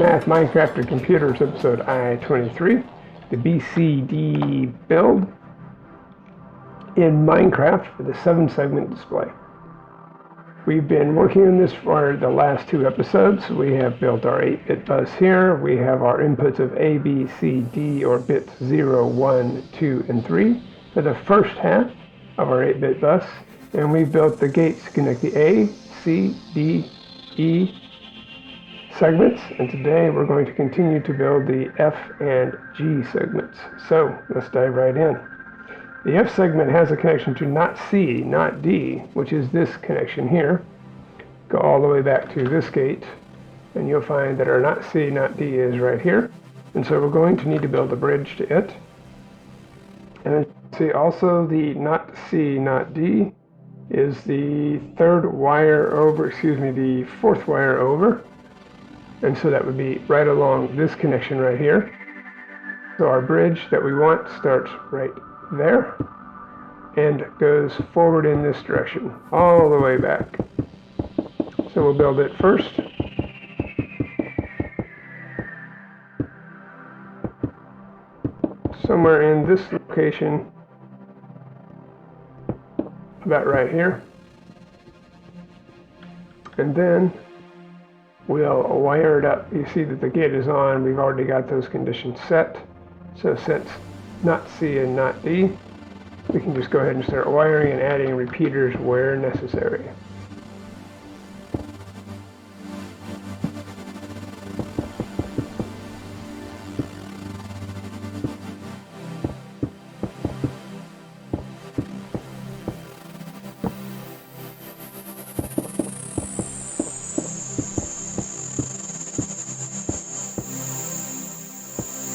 Math, Minecraft, and Computers, episode I23, the BCD build in Minecraft for the 7-segment display. We've been working on this for the last 2 episodes. We have built our 8-bit bus here. We have our inputs of A, B, C, D, or bits 0, 1, 2, and 3 for the first half of our 8-bit bus. And we've built the gates to connect the A, C, D, E segments. And today we're going to continue to build the F and G segments. So let's dive right in. The F segment has a connection to not C, not D, which is this connection here. Go all the way back to this gate, and you'll find that our not C, not D is right here. And so we're going to need to build a bridge to it. And then see also the not C, not D is the the 4th wire over. And so that would be right along this connection right here. So our bridge that we want starts right there and goes forward in this direction all the way back. So we'll build it first. Somewhere in this location, about right here. And then we'll wire it up. You see that the gate is on. We've already got those conditions set. So since not C and not D, we can just go ahead and start wiring and adding repeaters where necessary.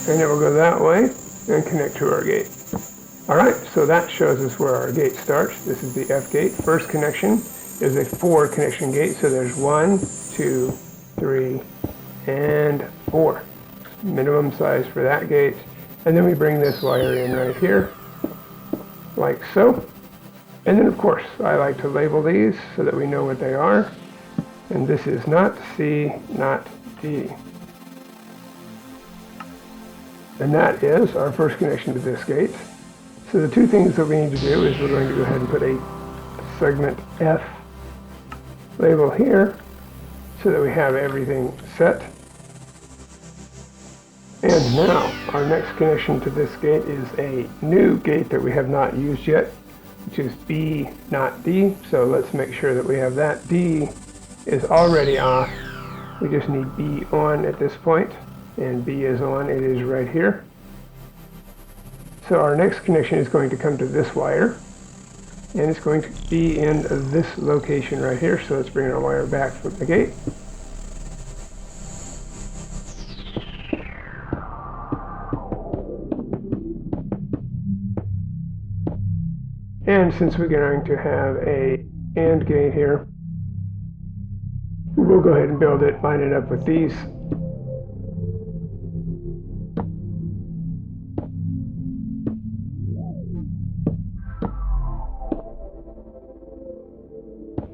And it will go that way and connect to our gate. Alright, so that shows us where our gate starts. This is the F gate. First connection is a 4 connection gate, so there's 1, 2, 3, and 4. Minimum size for that gate. And then we bring this wire in right here, like so. And then of course, I like to label these so that we know what they are. And this is not C, not D. And that is our first connection to this gate. So the 2 things that we need to do is we're going to go ahead and put a segment F label here so that we have everything set. And now our next connection to this gate is a new gate that we have not used yet, which is B, not D. So let's make sure that we have that. D is already off. We just need B on at this point. And B is on, it is right here. So our next connection is going to come to this wire, and it's going to be in this location right here. So let's bring our wire back from the gate. And since we're going to have a AND gate here, we'll go ahead and build it, line it up with these.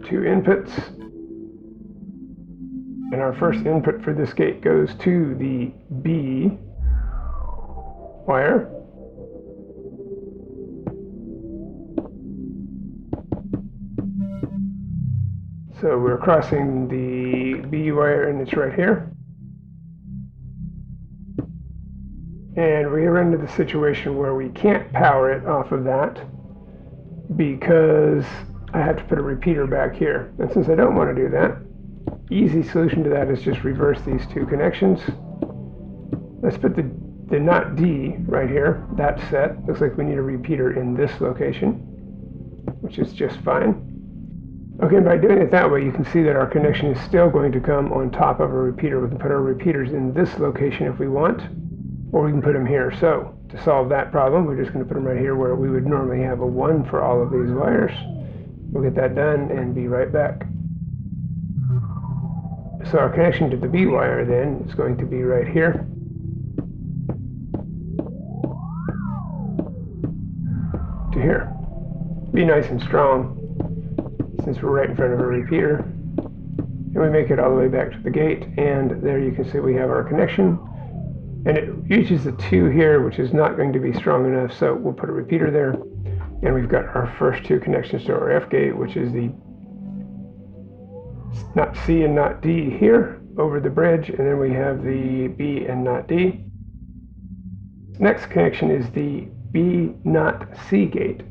Two inputs, and our first input for this gate goes to the B wire. So we're crossing the B wire, and it's right here. And we run into the situation where we can't power it off of that because I have to put a repeater back here. And since I don't want to do that, easy solution to that is just reverse these 2 connections. Let's put the not D right here. That's set. Looks like we need a repeater in this location, which is just fine. Okay, by doing it that way, you can see that our connection is still going to come on top of a repeater. We can put our repeaters in this location if we want, or we can put them here. So to solve that problem, we're just going to put them right here where we would normally have a 1 for all of these wires. We'll get that done and be right back. So our connection to the B wire then is going to be right here. To here. Be nice and strong since we're right in front of a repeater. and we make it all the way back to the gate, and there you can see we have our connection. And it uses the 2 here, which is not going to be strong enough, so we'll put a repeater there. And we've got our first 2 connections to our F gate, which is the not C and not D here over the bridge, and then we have the B and not D. Next connection is the B not C gate,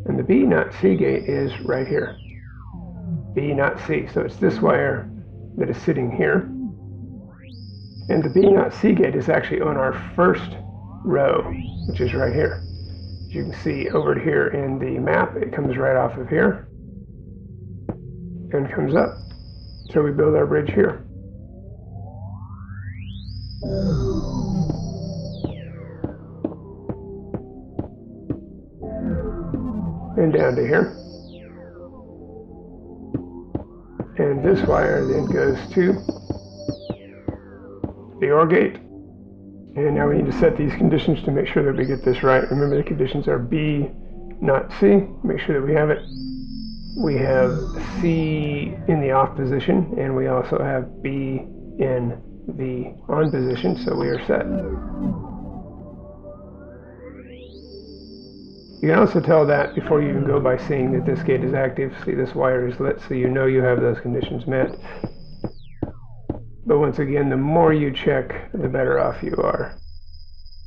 and the B not C gate is right here. B not C, so it's this wire that is sitting here. And the B not C gate is actually on our first row, which is right here. As you can see over here in the map, it comes right off of here and comes up. So we build our bridge here. And down to here. And this wire then goes to the OR gate. And now we need to set these conditions to make sure that we get this right. Remember, the conditions are B not C. Make sure that we have it. We have C in the off position, and we also have B in the on position, so we are set. You can also tell that before you even go by seeing that this gate is active. See, this wire is lit, so you know you have those conditions met. But once again, the more you check, the better off you are.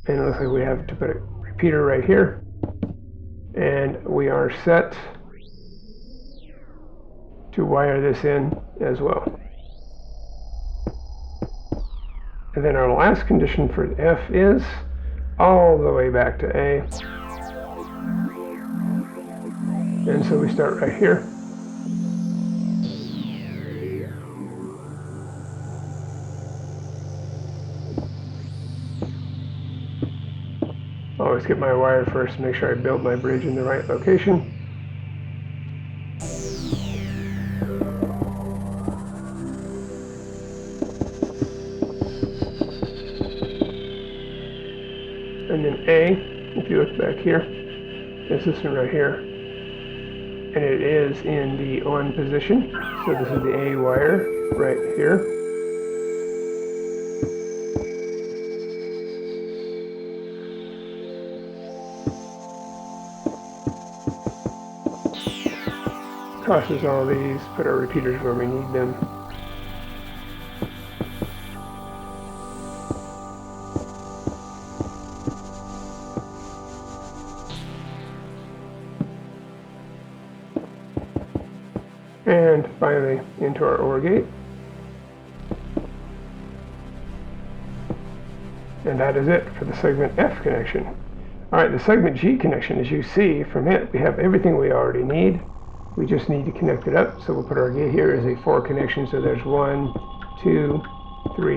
And it looks like we have to put a repeater right here. And we are set to wire this in as well. And then our last condition for F is all the way back to A. And so we start right here. Always get my wire first to make sure I build my bridge in the right location. And then A, if you look back here, is this one right here. And it is in the on position. So this is the A wire right here. Crosses all these, put our repeaters where we need them. And finally into our OR gate. And that is it for the segment F connection. Alright, the segment G connection, as you see from it, we have everything we already need. We just need to connect it up. So we'll put our gate here as a 4 connection. So there's 1, 2, 3,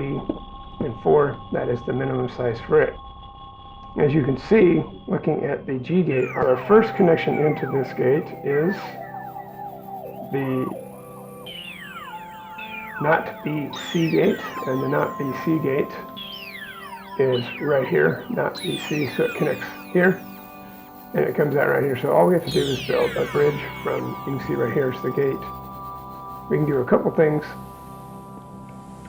and 4. That is the minimum size for it. As you can see, looking at the G gate, our first connection into this gate is the not BC gate, and the not BC gate is right here, not BC, so it connects here. And it comes out right here. So all we have to do is build a bridge from, you can see right here is the gate. We can do a couple things.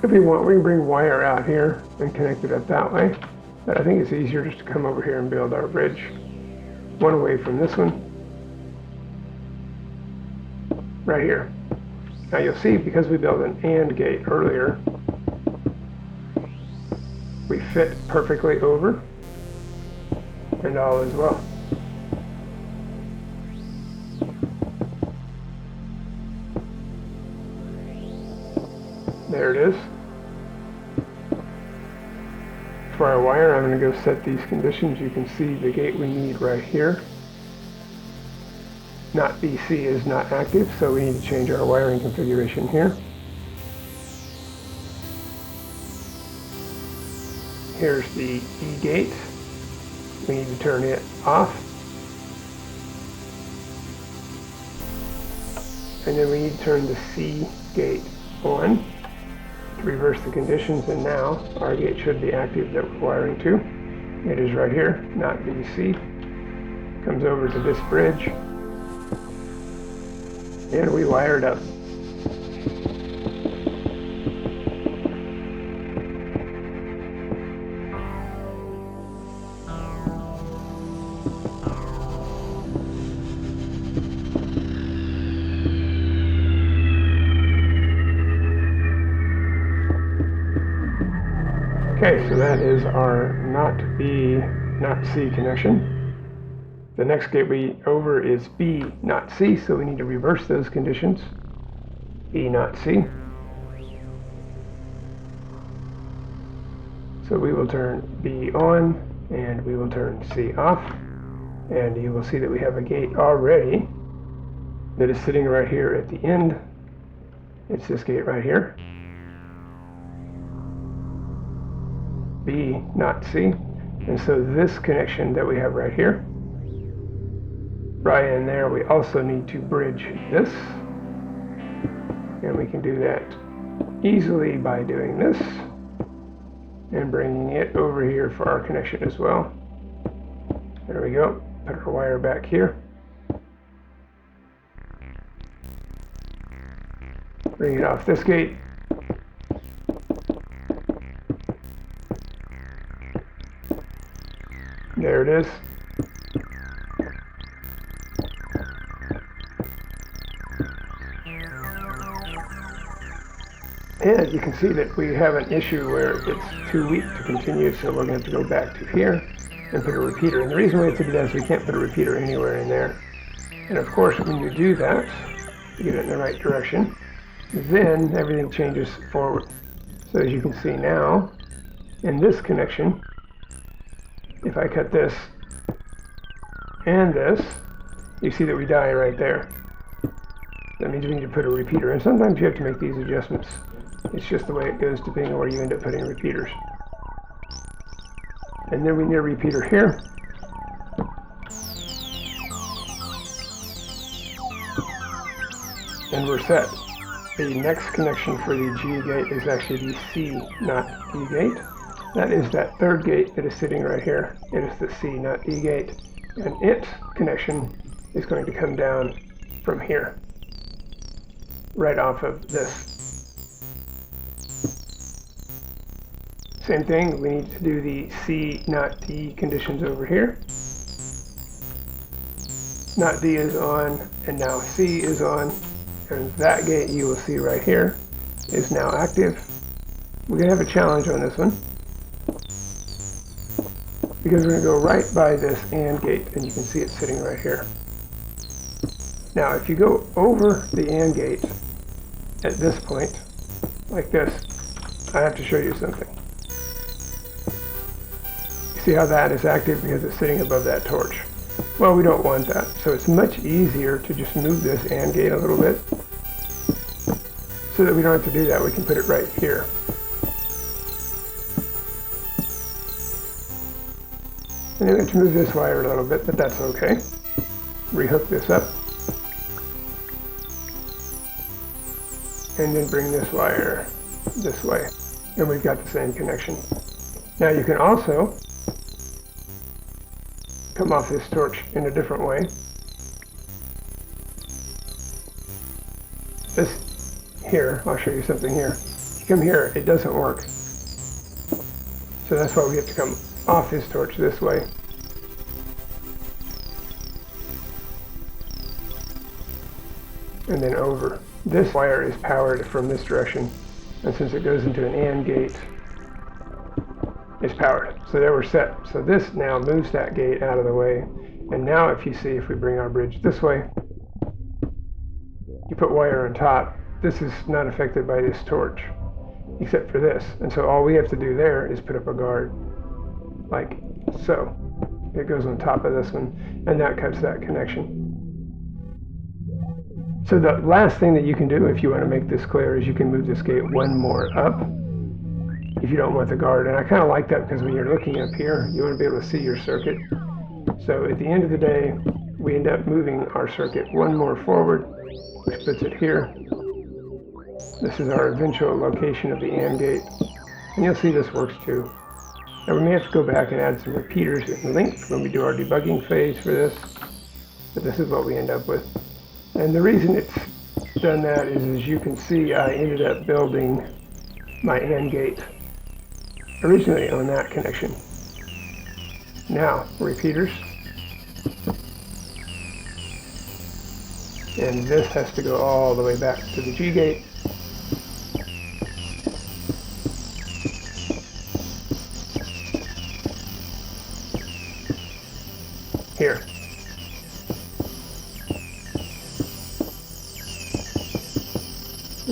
If we want, we can bring wire out here and connect it up that way. But I think it's easier just to come over here and build our bridge one away from this one. Right here. Now you'll see, because we built an AND gate earlier, we fit perfectly over, and all is well. There it is. For our wire, I'm going to go set these conditions. You can see the gate we need right here. Not BC is not active, so we need to change our wiring configuration here. Here's the E gate. We need to turn it off. And then we need to turn the C gate on. Reverse the conditions, and now our gate should be active that we're wiring to. It is right here, not BC. Comes over to this bridge, and we wire it up. Okay, so that is our not B, not C connection. The next gateway over is B, not C, so we need to reverse those conditions. B, not C. So we will turn B on, and we will turn C off. And you will see that we have a gate already that is sitting right here at the end. It's this gate right here. B, not C. And so this connection that we have right here, right in there, we also need to bridge this. And we can do that easily by doing this and bringing it over here for our connection as well. There we go. Put our wire back here. Bring it off this gate. There it is. And you can see that we have an issue where it's too weak to continue, so we're going to have to go back to here and put a repeater. And the reason we have to do that is we can't put a repeater anywhere in there. And of course, when you do that, you get it in the right direction, then everything changes forward. So as you can see now, in this connection, if I cut this and this, you see that we die right there. That means we need to put a repeater. And sometimes you have to make these adjustments. It's just the way it goes depending on where you end up putting repeaters. And then we need a repeater here. And we're set. The next connection for the G gate is actually the C, not D gate. That is that third gate that is sitting right here. It is the C, not D gate. And its connection is going to come down from here, right off of this. Same thing, we need to do the C, not D conditions over here. Not D is on, and now C is on. And that gate you will see right here is now active. We're going to have a challenge on this one, because we're going to go right by this AND gate, and you can see it sitting right here. Now, if you go over the AND gate at this point, like this, I have to show you something. You see how that is active because it's sitting above that torch? Well, we don't want that, so it's much easier to just move this AND gate a little bit so that we don't have to do that. We can put it right here. And then we have to move this wire a little bit, but that's okay. Rehook this up. And then bring this wire this way. And we've got the same connection. Now you can also come off this torch in a different way. This here, I'll show you something here. You come here, it doesn't work. So that's why we have to come off this torch this way. And then over. This wire is powered from this direction, and since it goes into an AND gate, it's powered. So there we're set. So this now moves that gate out of the way. And now if you see, if we bring our bridge this way, you put wire on top, this is not affected by this torch, except for this. And so all we have to do there is put up a guard, like so. It goes on top of this one, and that cuts that connection. So the last thing that you can do if you want to make this clear is you can move this gate one more up if you don't want the guard. And I kind of like that because when you're looking up here, you want to be able to see your circuit. So at the end of the day, we end up moving our circuit one more forward, which puts it here. This is our eventual location of the AND gate. And you'll see this works too. Now we may have to go back and add some repeaters in length when we do our debugging phase for this. But this is what we end up with. And the reason it's done that is, as you can see, I ended up building my AND gate originally on that connection. Now, repeaters. And this has to go all the way back to the G gate.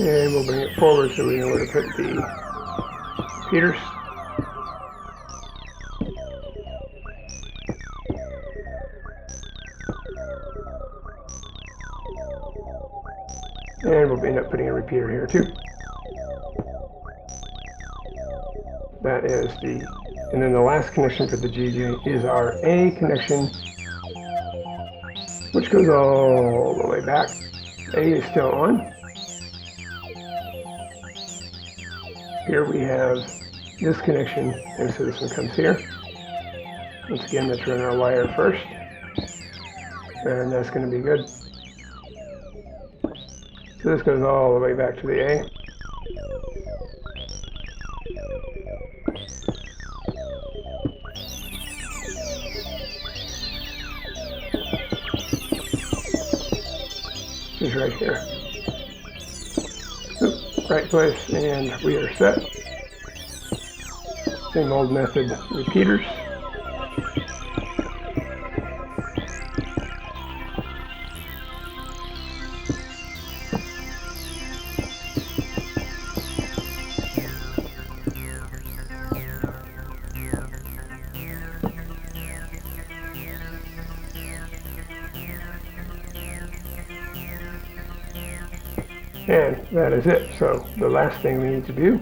And we'll bring it forward so we know where to put the repeaters. And we'll end up putting a repeater here too. That is the, and then the last connection for the GJ is our A connection, which goes all the way back. A is still on. Here we have this connection, and so this one comes here. Once again, let's run our wire first, and that's going to be good. So this goes all the way back to the A. Is right here. Oop, right place, and we are set. Same old method, repeaters. And that is it. So the last thing we need to do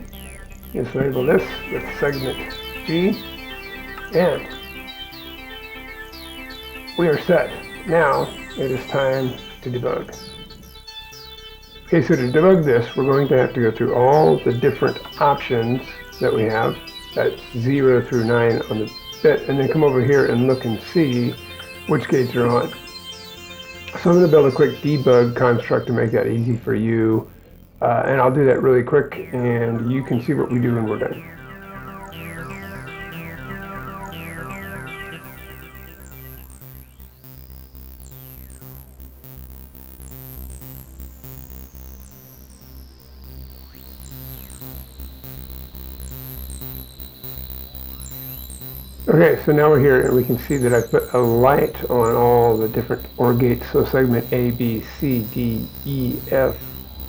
is label this with segment G, and we are set. Now it is time to debug. Okay, so to debug this, we're going to have to go through all the different options that we have. That's 0 through 9 on the bit, and then come over here and look and see which gates are on. So I'm going to build a quick debug construct to make that easy for you, and I'll do that really quick, and you can see what we do when we're done. Okay, so now we're here and we can see that I put a light on all the different OR gates. So segment A, B, C, D, E, F,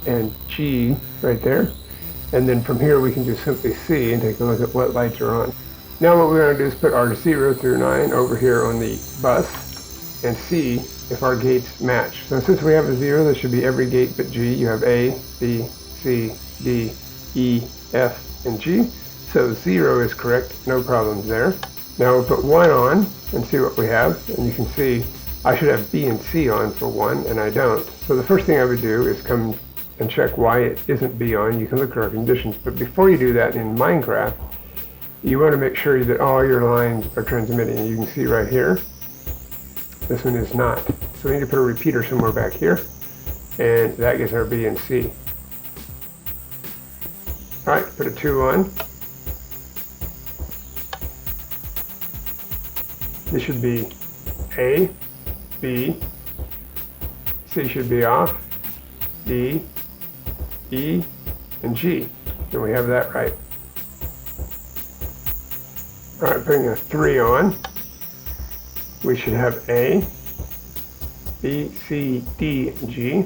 and G right there. And then from here we can just simply see and take a look at what lights are on. Now what we're going to do is put our 0 through 9 over here on the bus and see if our gates match. So since we have a 0, there should be every gate but G. You have A, B, C, D, E, F, and G. So 0 is correct, no problems there. Now we'll put 1 on and see what we have, and you can see I should have B and C on for 1, and I don't. So the first thing I would do is come and check why it isn't B on. You can look at our conditions, but before you do that in Minecraft, you want to make sure that all your lines are transmitting. You can see right here, this one is not. So we need to put a repeater somewhere back here, and that gets our B and C. All right, put a 2 on. This should be A, B, C should be off, D, E, and G. And we have that right. All right, putting a 3 on. We should have A, B, C, D, and G.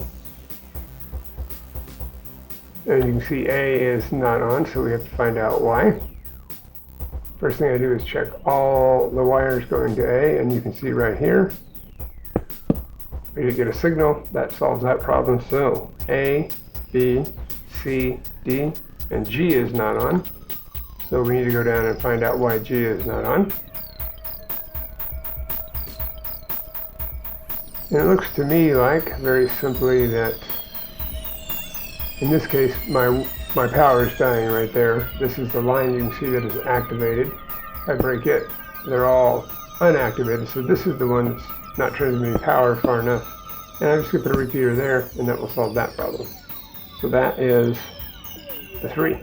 And you can see A is not on, so we have to find out why. First thing I do is check all the wires going to A, and you can see right here, we get a signal that solves that problem. So A, B, C, D, and G is not on. So we need to go down and find out why G is not on. And it looks to me like, very simply, that in this case, my power is dying right there. This is the line you can see that is activated. If I break it, they're all unactivated. So this is the one that's not transmitting power far enough. And I'm just going to put a repeater there, and that will solve that problem. So that is the 3.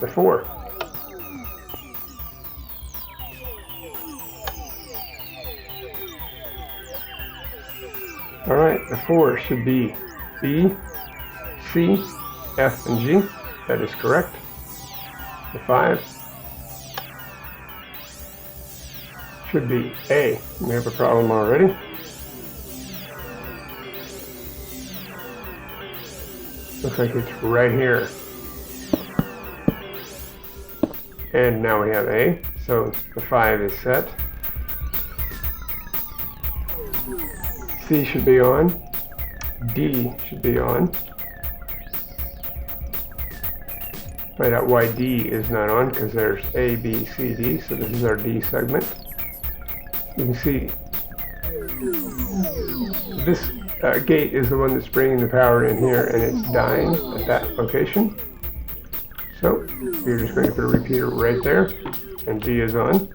The 4. All right, the 4 should be B, C, F, and G. That is correct. The 5 should be A. We have a problem already. looks like it's right here. And now we have A, so the 5 is set. C should be on. D should be on. Find out why D is not on, because there's A, B, C, D, so this is our D segment. You can see this gate is the one that's bringing the power in here, and it's dying at that location. So we're just going to put a repeater right there, and D is on.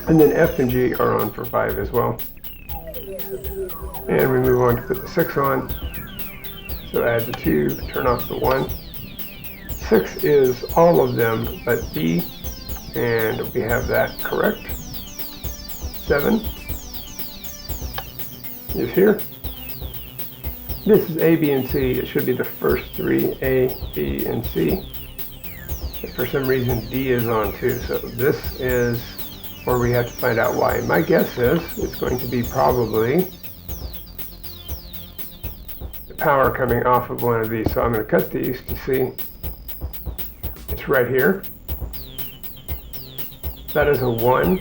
And then F and G are on for 5 as well. And we move on to put the 6 on. So add the 2, turn off the 1. 6 is all of them but D, and we have that correct. 7 is here. This is A, B, and C. It should be the first 3, A, B, and C. But for some reason D is on too, so this is where we have to find out why. My guess is it's going to be probably the power coming off of one of these. So I'm going to cut these to see. It's right here. That is a 1,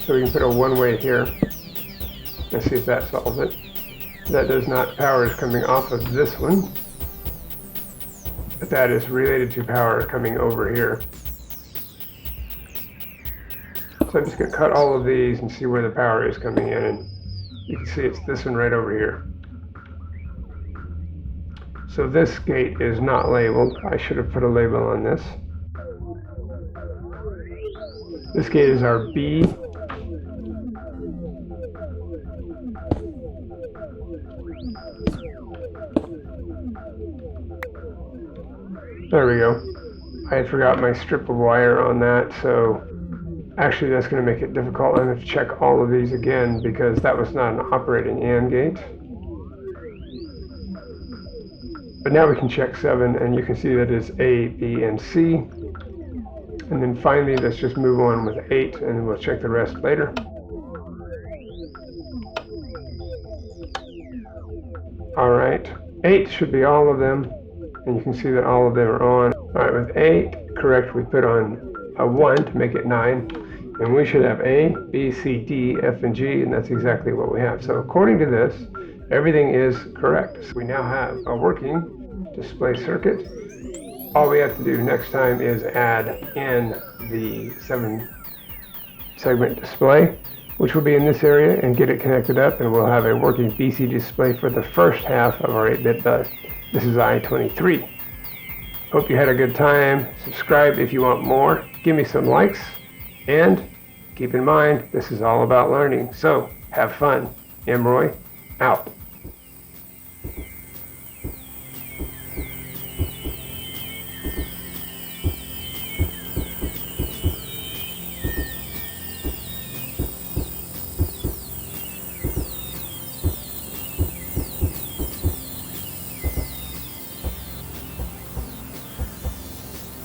so we can put a 1-way here and see if that solves it. That does not. Power is coming off of this one, but that is related to power coming over here. So I'm just going to cut all of these and see where the power is coming in, and you can see it's this one right over here. So this gate is not labeled. I should have put a label on this. This gate is our B. There we go. I had forgot my strip of wire on that, so actually that's going to make it difficult. I'm going to check all of these again because that was not an operating AND gate. But now we can check 7, and you can see that it's A, B, and C. And then finally, let's just move on with 8, and then we'll check the rest later. All right, 8 should be all of them, and you can see that all of them are on. All right, with 8, correct, we put on a 1 to make it 9, and we should have A, B, C, D, F, and G, and that's exactly what we have. So according to this, everything is correct. So we now have a working display circuit. All we have to do next time is add in the 7-segment display, which will be in this area, and get it connected up, and we'll have a working BCD display for the first half of our 8-bit bus. This is I23. Hope you had a good time. Subscribe if you want more. Give me some likes, and keep in mind, this is all about learning. So have fun. Roy, out.